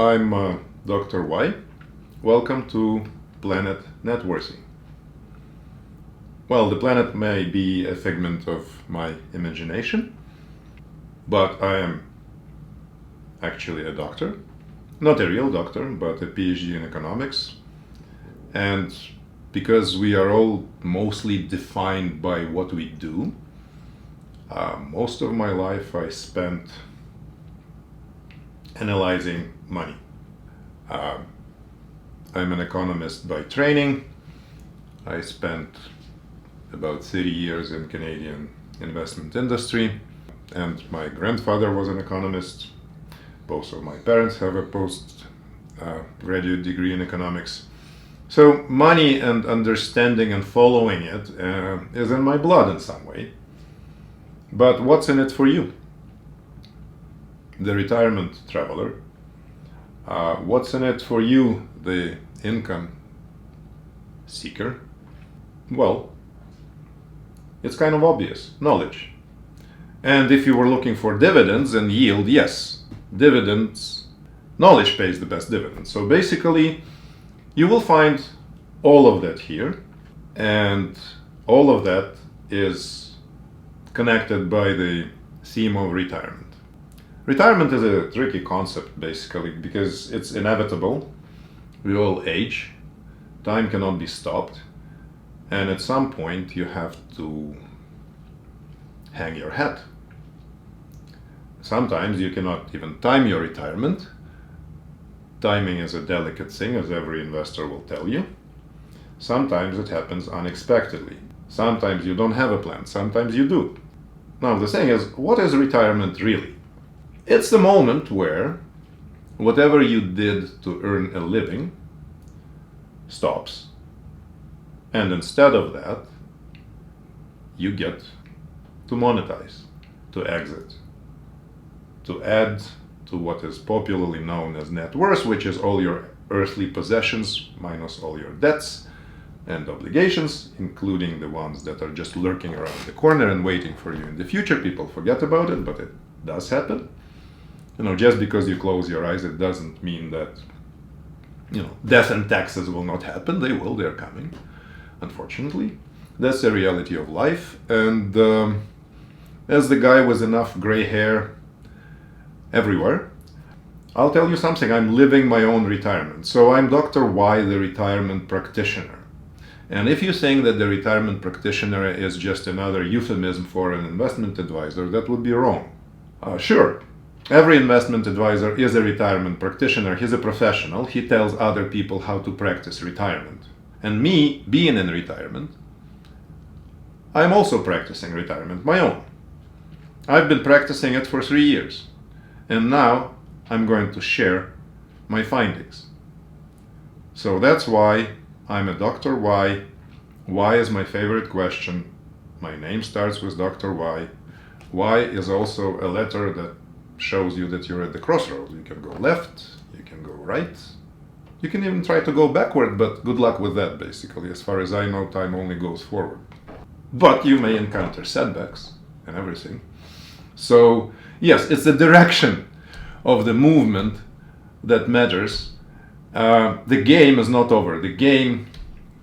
I'm Dr. Y. Welcome to Planet Networking. Well, the planet may be a figment of my imagination, but I am actually a doctor. Not a real doctor, but a PhD in economics. And because we are all mostly defined by what we do, most of my life I spent analyzing money. I'm an economist by training. I spent about 30 years in Canadian investment industry, and my grandfather was an economist. Both of my parents have a post-graduate degree in economics. So money and understanding and following it is in my blood in some way. But what's in it for you? The retirement traveler. What's in it for you, the income seeker? Well, it's kind of obvious, knowledge. And if you were looking for dividends and yield, yes, dividends, knowledge pays the best dividends. So basically, you will find all of that here, and all of that is connected by the theme of retirement. Retirement is a tricky concept, basically, because it's inevitable. We all age, time cannot be stopped, and at some point you have to hang your hat. Sometimes you cannot even time your retirement. Timing is a delicate thing, as every investor will tell you. Sometimes it happens unexpectedly. Sometimes you don't have a plan, sometimes you do. Now the thing is, what is retirement really? It's the moment where whatever you did to earn a living stops, and instead of that, you get to monetize, to exit, to add to what is popularly known as net worth, which is all your earthly possessions minus all your debts and obligations, including the ones that are just lurking around the corner and waiting for you in the future. People forget about it, but it does happen. Just because you close your eyes, it doesn't mean that, death and taxes will not happen. They will, they're coming, unfortunately. That's the reality of life. And as the guy with enough gray hair everywhere, I'll tell you something, I'm living my own retirement. So I'm Dr. Y, the retirement practitioner. And if you think that the retirement practitioner is just another euphemism for an investment advisor, that would be wrong. Sure. Every investment advisor is a retirement practitioner. He's a professional. He tells other people how to practice retirement. And me, being in retirement, I'm also practicing retirement, my own. I've been practicing it for 3 years. And now I'm going to share my findings. So that's why I'm a Dr. Y. Y is my favorite question. My name starts with Dr. Y. Y is also a letter that shows you that you're at the crossroads. You can go left, you can go right, you can even try to go backward, but good luck with that, basically. As far as I know, time only goes forward. But you may encounter setbacks and everything. So, yes, it's the direction of the movement that matters. The game is not over. The game,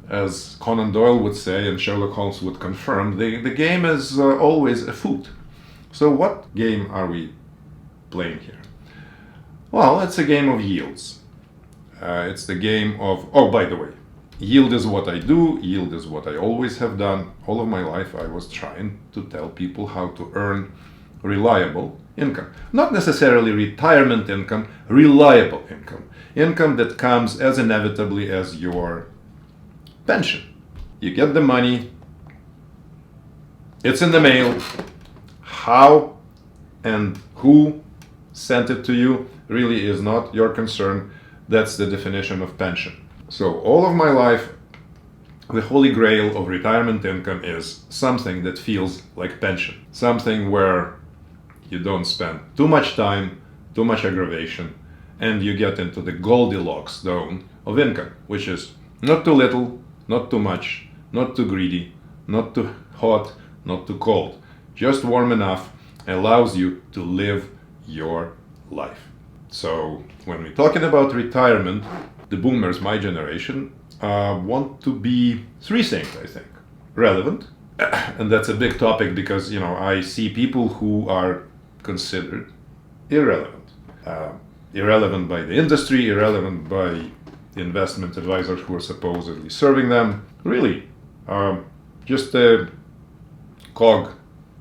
as Conan Doyle would say and Sherlock Holmes would confirm, the game is always afoot. So what game are we playing here? Well, it's a game of yields. It's the game of, oh, by the way, yield is what I do, yield is what I always have done. All of my life I was trying to tell people how to earn reliable income. Not necessarily retirement income, reliable income. Income that comes as inevitably as your pension. You get the money, it's in the mail. How and who sent it to you really is not your concern. That's the definition of pension. So all of my life, the holy grail of retirement income is something that feels like pension. Something where you don't spend too much time, too much aggravation, and you get into the Goldilocks zone of income, which is not too little, not too much, not too greedy, not too hot, not too cold. Just warm enough allows you to live your life. So when we're talking about retirement, the boomers, my generation, want to be three things, I think. Relevant, and that's a big topic because, you know, I see people who are considered irrelevant. Irrelevant by the industry, irrelevant by the investment advisors who are supposedly serving them. Really, just a cog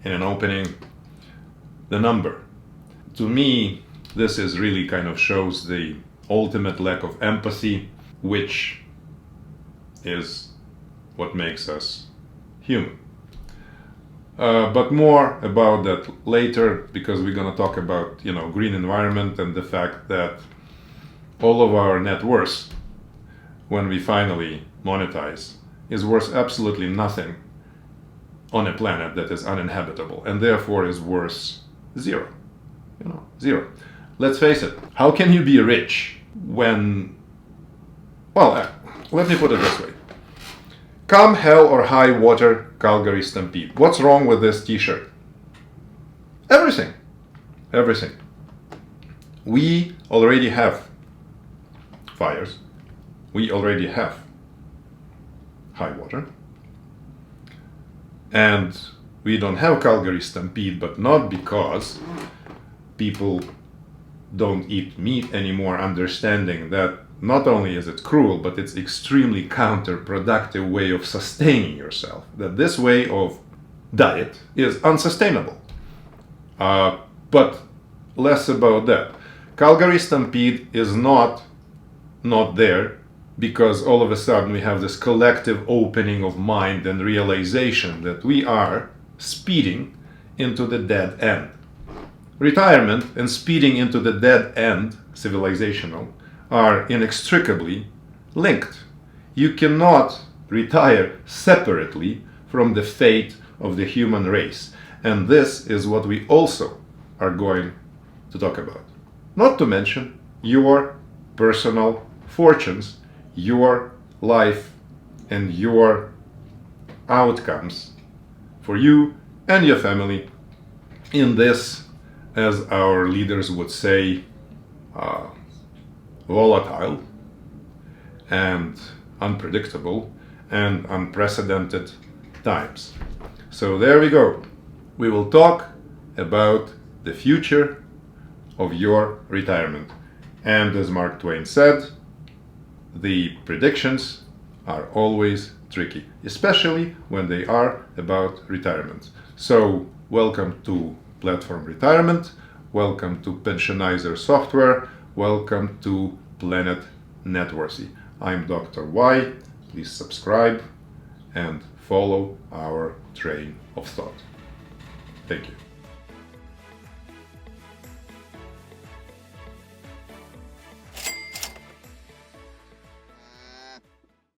in an opening, the number. To me, this is really kind of shows the ultimate lack of empathy, which is what makes us human. But more about that later, because we're going to talk about, you know, green environment and the fact that all of our net worth, when we finally monetize, is worth absolutely nothing on a planet that is uninhabitable, and therefore is worth zero. You know, zero. Let's face it. How can you be rich when? Well, let me put it this way. Come hell or high water, Calgary Stampede. What's wrong with this t-shirt? Everything. Everything. We already have fires. We already have high water. And we don't have Calgary Stampede, but not because people don't eat meat anymore, understanding that not only is it cruel, but it's extremely counterproductive way of sustaining yourself. That this way of diet is unsustainable. But less about that. Calgary Stampede is not there because all of a sudden we have this collective opening of mind and realization that we are speeding into the dead end. Retirement and speeding into the dead end, civilizational, are inextricably linked. You cannot retire separately from the fate of the human race. And this is what we also are going to talk about. Not to mention your personal fortunes, your life, and your outcomes for you and your family in this, as our leaders would say, volatile and unpredictable and unprecedented times. So there we go. We will talk about the future of your retirement. And as Mark Twain said, the predictions are always tricky, especially when they are about retirement. So welcome to Platform Retirement, welcome to Pensionizer Software, welcome to Planet Networthy. I'm Dr. Y. Please subscribe and follow our train of thought. Thank you.